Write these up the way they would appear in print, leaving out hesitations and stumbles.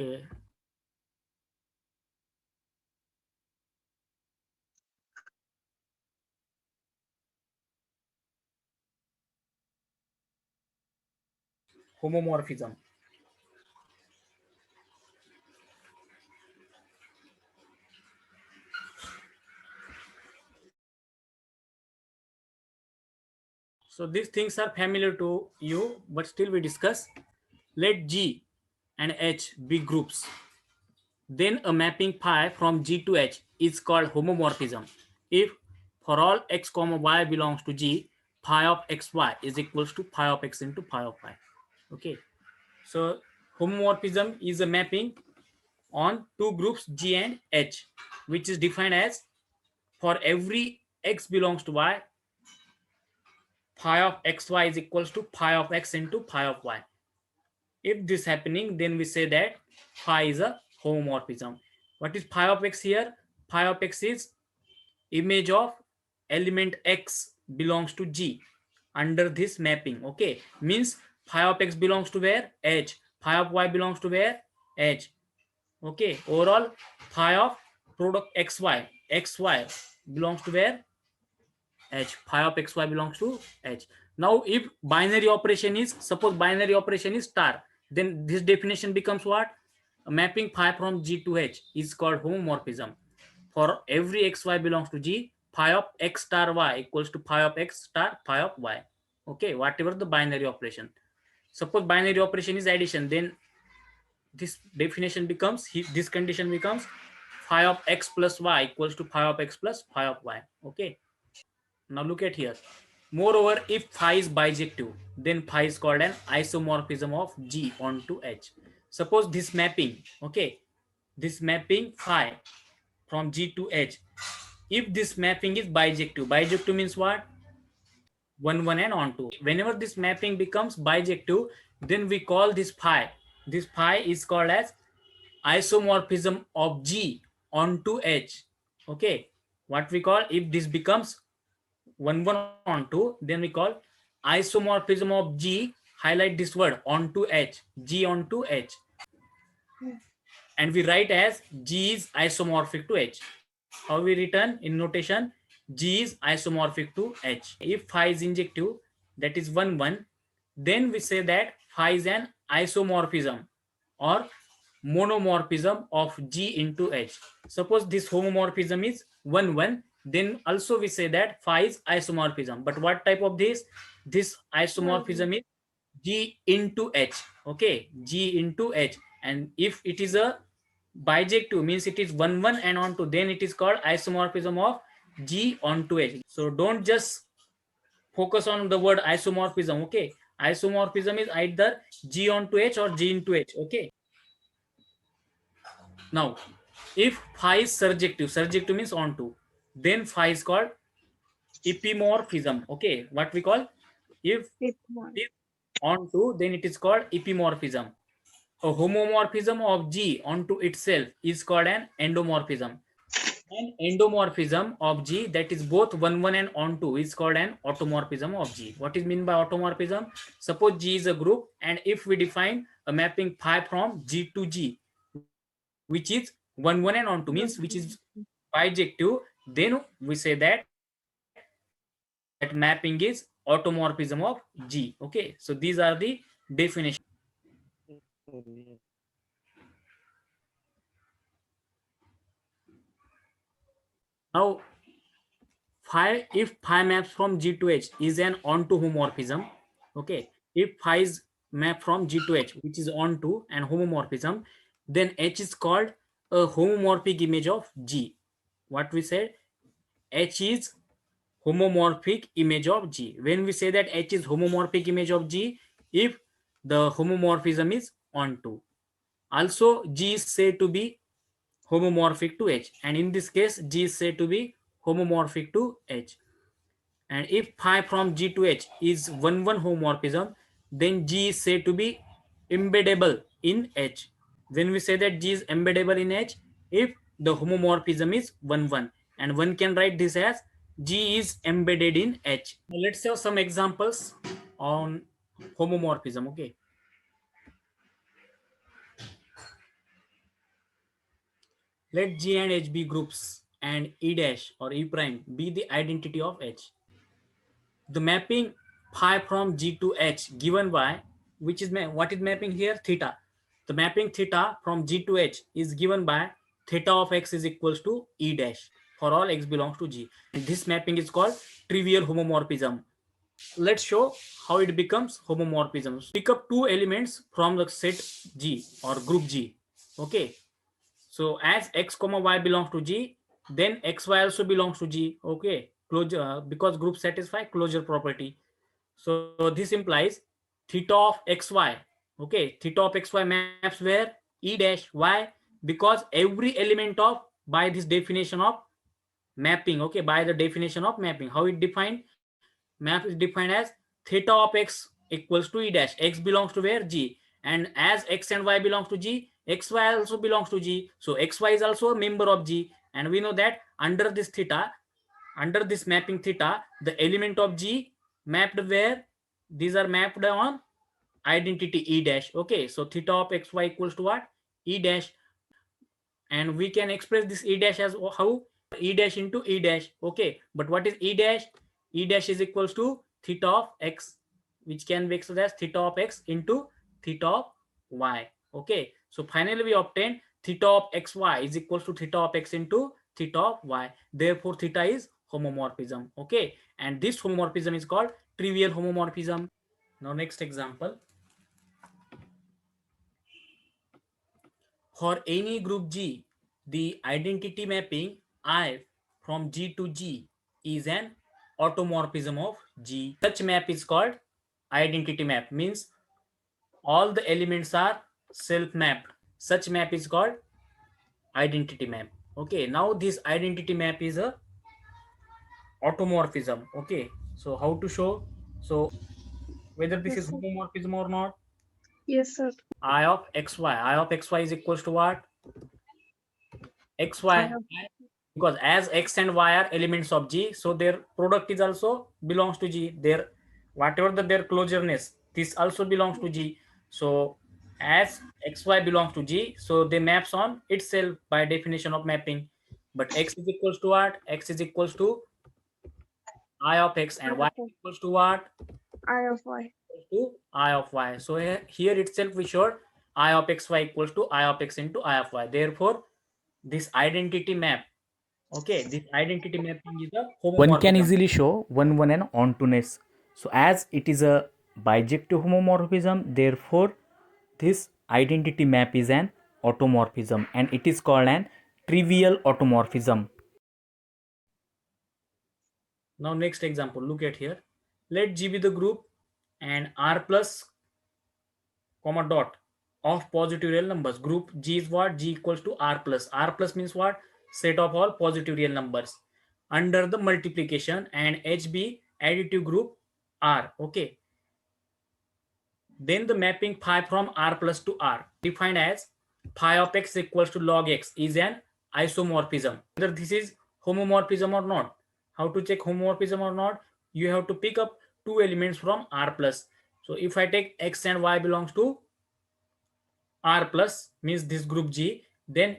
Okay. Homomorphism. So these things are familiar to you, but still we discuss. Let G and H be groups. Then a mapping phi from G to H is called homomorphism. If for all x comma y belongs to G, phi of xy is equals to phi of x into phi of y. Okay. So homomorphism is a mapping on two groups G and H, which is defined as for every x belongs to y, phi of xy is equals to phi of x into phi of y. If this happening, then we say that phi is a homomorphism. What is phi of x here? Phi of x is image of element x belongs to G under this mapping. Okay, means phi of x belongs to where? H. Phi of y belongs to where? H. Okay, overall phi of product xy belongs to where? H. Phi of xy belongs to H. Now if binary operation is, suppose binary operation is star, then this definition becomes what? A mapping phi from G to H is called homomorphism. For every xy belongs to G, phi of x star y equals to phi of x star phi of y. Okay, whatever the binary operation. Suppose binary operation is addition, then this definition becomes, this condition becomes phi of x plus y equals to phi of x plus phi of y. Okay. Now look at here. Moreover, if phi is bijective, then phi is called an isomorphism of G onto H. Suppose this mapping, okay, this mapping phi from G to H. If this mapping is bijective means what? 1, 1 and onto. Whenever this mapping becomes bijective, then we call this phi. This phi is called as isomorphism of G onto H. Okay. What we call, if this becomes 1, 1 onto, then we call isomorphism of G, highlight this word, onto H, G onto H, and we write as G is isomorphic to H. How we written in notation? G is isomorphic to H. If phi is injective, that is 1, 1, then we say that phi is an isomorphism or monomorphism of G into H. Suppose this homomorphism is 1, 1, then also we say that phi is isomorphism. But what type of this? This isomorphism is G into H. Okay, G into H. And if it is a bijective, means it is 1, 1 and onto, then it is called isomorphism of G onto H. So don't just focus on the word isomorphism. Okay, isomorphism is either G onto H or G into H. Okay. Now, if phi is surjective means onto, then phi is called epimorphism. Okay, what we call, if it is onto, then it is called epimorphism. A homomorphism of G onto itself is called an endomorphism. An endomorphism of G that is both 1, 1 and onto is called an automorphism of G. What is mean by automorphism? Suppose G is a group, and if we define a mapping phi from G to G, which is 1, 1 and onto, means which is bijective, then we say that mapping is automorphism of G. Okay, so these are the definitions. Now, phi, if phi maps from G to H is an onto homomorphism. Okay, if phi is map from G to H, which is onto and homomorphism, then H is called a homomorphic image of G. What we said, H is homomorphic image of G. When we say that H is homomorphic image of G, if the homomorphism is onto. Also, G is said to be homomorphic to H, and in this case, G is said to be homomorphic to H. And if phi from G to H is 1, 1 homomorphism, then G is said to be embeddable in H. When we say that G is embeddable in H, if the homomorphism is 1, 1, and one can write this as G is embedded in H. Now let's have some examples on homomorphism. Okay. Let G and H be groups and E dash or E prime be the identity of H. The mapping phi from G to H given by, which is what is mapping here? Theta. The mapping theta from G to H is given by theta of x is equals to E dash for all x belongs to G. And this mapping is called trivial homomorphism. Let's show how it becomes homomorphism. Pick up two elements from the set G or group G. Okay. So as x comma y belongs to G, then xy also belongs to G. Okay. Closure because group satisfy closure property. So this implies theta of xy. Okay. Theta of xy maps where E dash y, because every element of, by this definition of mapping, okay, by the definition of mapping, how it defined, map is defined as theta of x equals to E dash. X belongs to where? G. And as x and y belongs to G, xy also belongs to G. So xy is also a member of G. And we know that under this theta, under this mapping theta, the element of G mapped where? These are mapped on identity E dash. Okay, so theta of xy equals to what? E dash. And we can express this E dash as how? E dash into E dash. Okay, but what is E dash? E dash is equals to theta of x, which can be expressed as theta of x into theta of y. Okay, so finally we obtain theta of xy is equals to theta of x into theta of y. Therefore theta is homomorphism. Okay, and this homomorphism is called trivial homomorphism. Now next example. For any group G, the identity mapping I from G to G is an automorphism of G. Such map is called identity map, means all the elements are self-mapped. Such map is called identity map. Okay, now this identity map is a automorphism. Okay, so how to show? So whether this Yes, is sir. homomorphism or not, Yes, sir. I of xy is equals to what? I Xy, have. because as x and y are elements of G, so their product is also belongs to G. Their whatever their closureness, this also belongs to G. So as xy belongs to G, so they maps on itself by definition of mapping. But x is equals to what? X is equals to I of x, I and y have. is equals to what? I have Y. To I of y. So here itself we showed I of xy equals to I of x into I of y. Therefore, this identity map, okay, this identity mapping is a One can homomorphism. easily show one and ontoness. So as it is a bijective homomorphism, therefore this identity map is an automorphism and it is called an trivial automorphism. Now next example, look at here. Let G be the group and R plus comma dot of positive real numbers. Group G is what? G equals to R plus. R plus means what? Set of all positive real numbers under the multiplication, and H be additive group R. Okay. Then the mapping phi from R plus to R defined as phi of x equals to log x is an isomorphism. Whether this is homomorphism or not. How to check homomorphism or not? You have to pick up two elements from R plus. So if I take x and y belongs to R plus, means this group G, then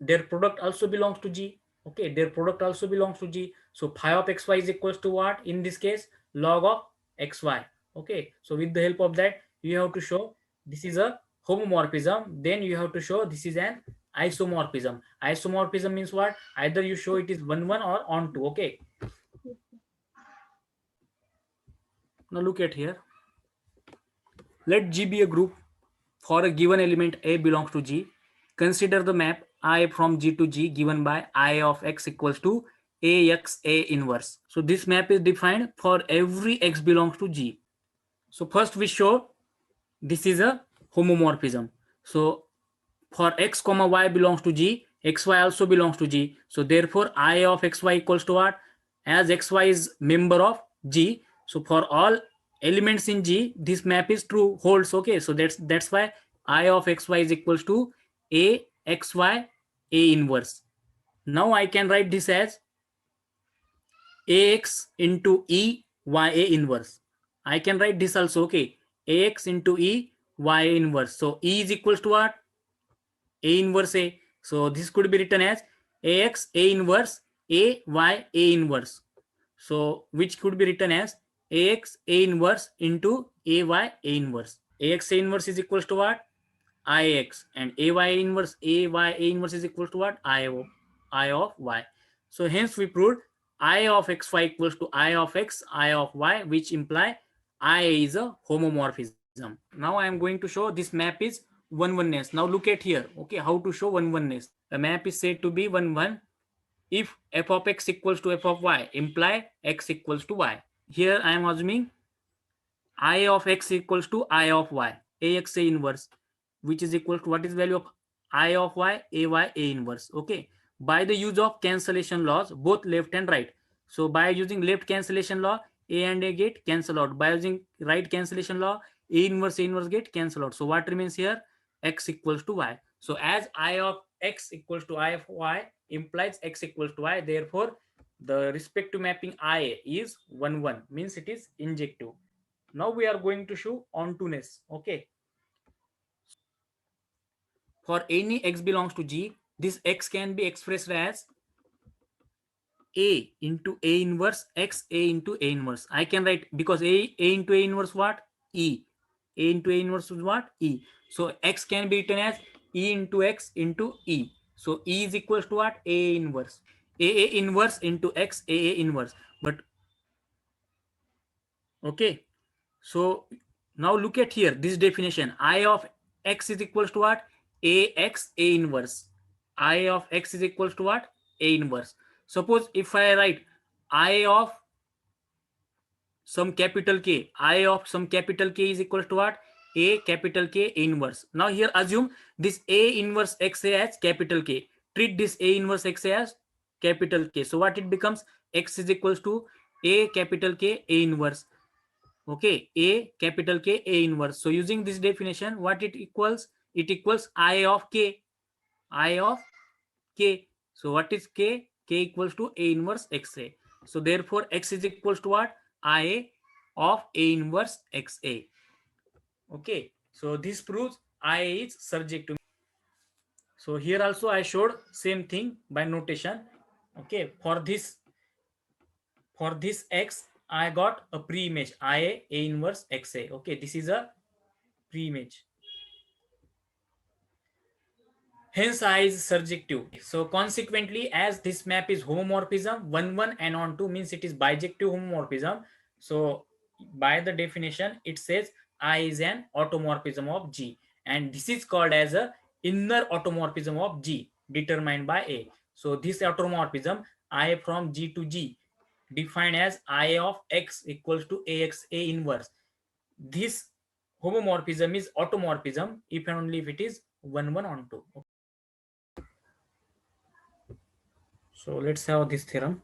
their product also belongs to G. Okay, their product also belongs to G. So phi of xy is equals to what? In this case, log of xy. Okay, so with the help of that, you have to show this is a homomorphism. Then you have to show this is an isomorphism. Isomorphism means what? Either you show it is 1 1 or on 2. Okay, now look at here. Let G be a group for a given element A belongs to G. Consider the map I from G to G given by I of x equals to AX A inverse. So this map is defined for every x belongs to G. So first we show this is a homomorphism. So for x comma y belongs to G, xy also belongs to G. So therefore I of xy equals to what? As xy is member of G, so for all elements in G, this map is true, holds. Okay, so that's why I of xy is equals to A xy A inverse. Now I can write this as Ax into E y A inverse. I can write this also. Okay, Ax into E y A inverse. So E is equals to what? A inverse A. So this could be written as AX A inverse A Y A inverse. So which could be written as AX A inverse into AY A inverse. AX A inverse is equals to what? IX, and AY inverse is equal to what? I of Y. So hence we proved I of xy equals to I of x, I of y, which imply I is a homomorphism. Now I am going to show this map is one-oneness. Now look at here. Okay, how to show one-oneness. A map is said to be one-one if f of x equals to f of y, imply x equals to y. Here I am assuming I of x equals to I of y, AX A inverse, which is equal to what is value of I of y, AY A inverse. Okay, by the use of cancellation laws, both left and right. So by using left cancellation law, A and A get cancel out. By using right cancellation law, A inverse get cancel out. So what remains here? X equals to y. So as I of x equals to I of y implies x equals to y, therefore the respective mapping I is 1 1, means it is injective. Now we are going to show ontoness. Okay, for any x belongs to G, this x can be expressed as A into A inverse x, A into A inverse. I can write, because A into A inverse what? E. A into A inverse is what? E. So x can be written as E into x into E. So E is equals to what? A inverse. A inverse into x, A inverse. But okay, so now look at here, this definition. I of x is equals to what? Ax A inverse. I of x is equals to what? A inverse. Suppose if I write I of some capital K, I of some capital K is equals to what? A capital K A inverse. Now here assume this A inverse XA as capital K. Treat this A inverse XA as capital K. So what it becomes? X is equals to A capital K A inverse. Okay, A capital K A inverse. So using this definition, what it equals? It equals I of K. I of K. So what is K? K equals to A inverse XA. So therefore X is equals to what? I of A inverse XA. Okay, so this proves I is surjective. So here also I showed same thing by notation. Okay, for this X, I got a pre-image IA A inverse XA. Okay, this is a pre-image. Hence I is surjective. So consequently, as this map is homomorphism, 1 1 and on 2 means it is bijective homomorphism. So by the definition, it says I is an automorphism of G, and this is called as a inner automorphism of G determined by A. So this automorphism I from G to G defined as I of x equals to AX A inverse. This homomorphism is automorphism if and only if it is 1 1 on 2. So let's have this theorem.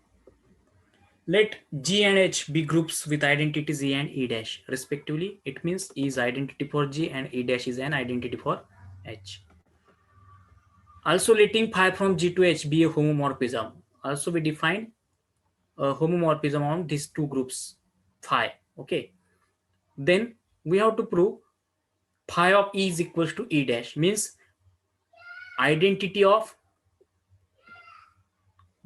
Let G and H be groups with identities E and E dash respectively. It means E is identity for G and E dash is an identity for H. Also letting phi from G to H be a homomorphism. Also we define a homomorphism on these two groups phi. Okay. Then we have to prove phi of E is equals to E dash, means identity of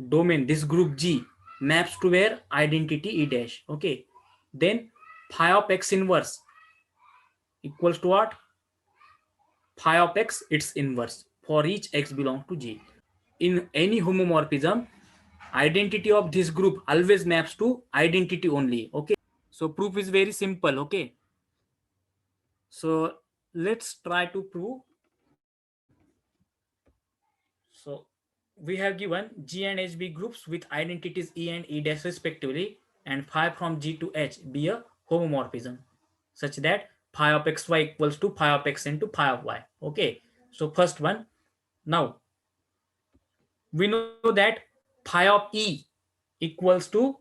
domain, this group G maps to where? Identity E dash. Okay, then phi of x inverse equals to what? Phi of x its inverse for each x belongs to G. In any homomorphism, identity of this group always maps to identity only. Okay, so proof is very simple. Okay, so let's try to prove. So we have given G and H be groups with identities E and E dash respectively, and phi from G to H be a homomorphism such that phi of xy equals to phi of x into phi of y. Okay, so first one. Now we know that phi of E equals to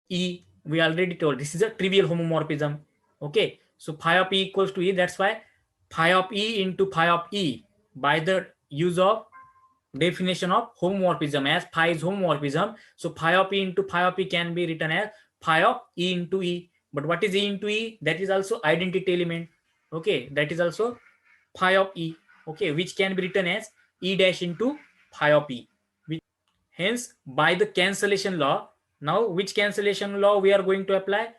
E. We already told this is a trivial homomorphism. Okay, so phi of E equals to E. That's why phi of E into phi of E, by the use of definition of homomorphism, as phi is homomorphism, so phi of E into phi of E can be written as phi of E into E. But what is E into E? That is also identity element. Okay, that is also phi of E. Okay, which can be written as E dash into phi of E. Hence, by the cancellation law, now which cancellation law we are going to apply?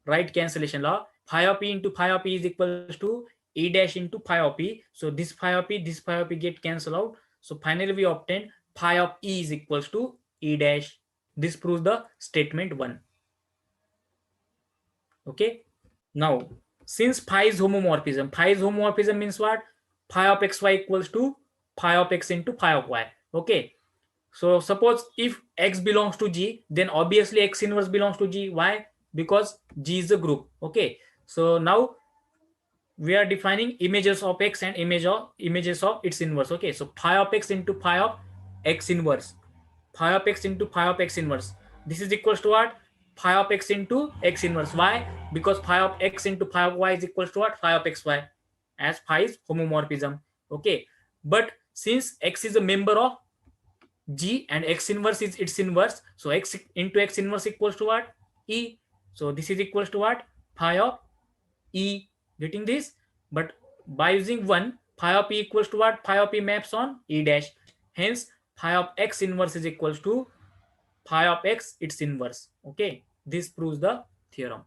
Right cancellation law. Phi of E into phi of E is equals to E dash into phi of E. So this phi of E get cancelled out. So finally we obtain phi of E is equals to E dash. This proves the statement 1. Okay. Now, since phi is homomorphism means what? Phi of xy equals to phi of x into phi of y. Okay. So suppose if x belongs to G, then obviously x inverse belongs to G. Why? Because G is a group. Okay. So now we are defining images of x and images of its inverse. Okay. So phi of x into phi of x inverse. Phi of x into phi of x inverse. This is equals to what? Phi of x into x inverse. Why? Because phi of x into phi of y is equals to what? Phi of xy. As phi is homomorphism. Okay. But since x is a member of G and x inverse is its inverse, so x into x inverse equals to what? E. So this is equals to what? Phi of E. Getting this? But by using 1, phi of E equals to what? Phi of E maps on E dash. Hence, phi of x inverse is equals to phi of x its inverse. Okay. This proves the theorem.